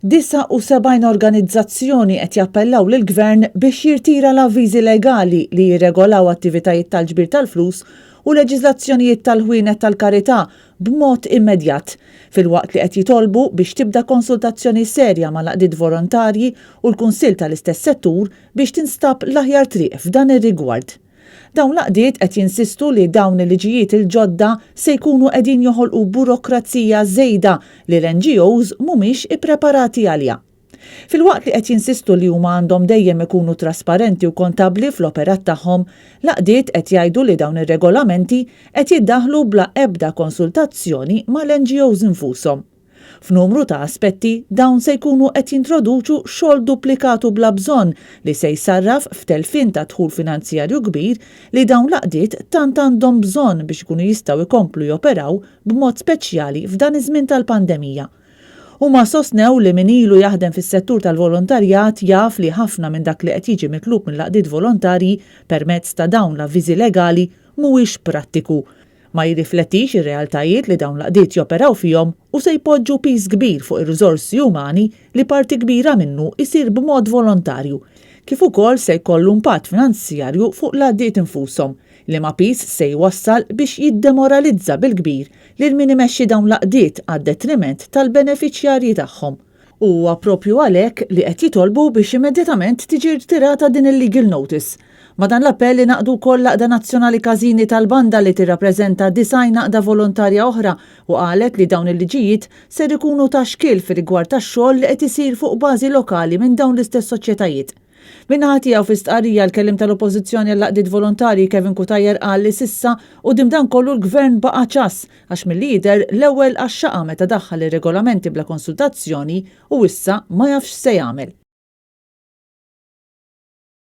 79 organizzazzjoni qed jappellaw lill-Gvern biex jirtira l-avviżi legali li jirregolaw attivitajiet tal-ġbir tal-flus u leġiżlazzjonijiet tal-ħwienet tal-karità b'mod immedjat, filwaqt li qed jitolbu biex tibda konsultazzjoni serja mal-għaqdiet volontarji u l-Kunsill tal-istess settur biex tinstab l-aħjar triq f'dan ir-rigward. Dawn l-għaqdiet qed jinsistu li dawn il-liġijiet il-ġodda se jkunu qegħdin joħolqu burokrazija żejda li l-NGOs mhumiex ippreparati għaliha. Filwaqt li qed jinsistu li huma għandhom dejjem ikunu trasparenti u kontabbli fl-operat tagħhom, l-għaqdiet qed jgħidu li dawn ir-regolamenti qed jiddaħħlu bla ebda konsultazzjoni mal-NGOs infushom. F'numru ta' aspetti dawn se jkunu qed jintroduċu xogħol duplikatu bla bżonn li se jsarraf f'telfien ta' dħul finanzjarju kbir li dawn l-għaqdiet tant għandhom bżonn biex ikunu jistgħu jkomplu joperaw b'mod speċjali f'dan iż-żmien tal-pandemija. Huma sostnew li min ilu jaħdem fis-settur tal-volontarjat jaf li ħafna minn dak li qed jiġi mitlub mill-għaqdiet volontarji permezz ta' dawn l-avviżi legali mhuwiex prattiku. Ma jirriflettix ir-realtajiet li dawn l-għaqdiet joperaw fihom u se jpoġġu piż kbir fuq ir-riżorsi umani li parti kbira minnu isir b'mod volontarju, kif ukoll se jkollu impatt finanzjarju fuq l-għaqdiet infushom li ma piż se jwassal biex jiddemoralizza bil-kbir lil min imexxi dawn l-għaqdiet għad-detriment tal-benefiċjarji tagħhom. Huwa proprju għalhekk li qed jitolbu biex immedjatament tiġi rtirata din il-legal notice. Madan l-appell li naqdu wkoll Għaqda Nazzjonali Każini tal-Banda li tirrappreżenta 90 għaqda volontarja oħra u qalet li dawn il-liġijiet ser ikunu ta' xkiel fir-rigward tax-xogħol li qed isir fuq bażi lokali minn dawn l-istess soċjetajiet. Min-naħa tiegħu fi stqarrija l-kellim tal-Oppożizzjoni għall-għaqdiet volontarji Kevin Kutajjer qal li s'issa quddiem dan kollu l-Gvern baqa' ċass għax mill-lider l-ewwel għax-xaqa meta daħħal ir-regolamenti bla konsultazzjoni u issa ma jafx se jagħmel.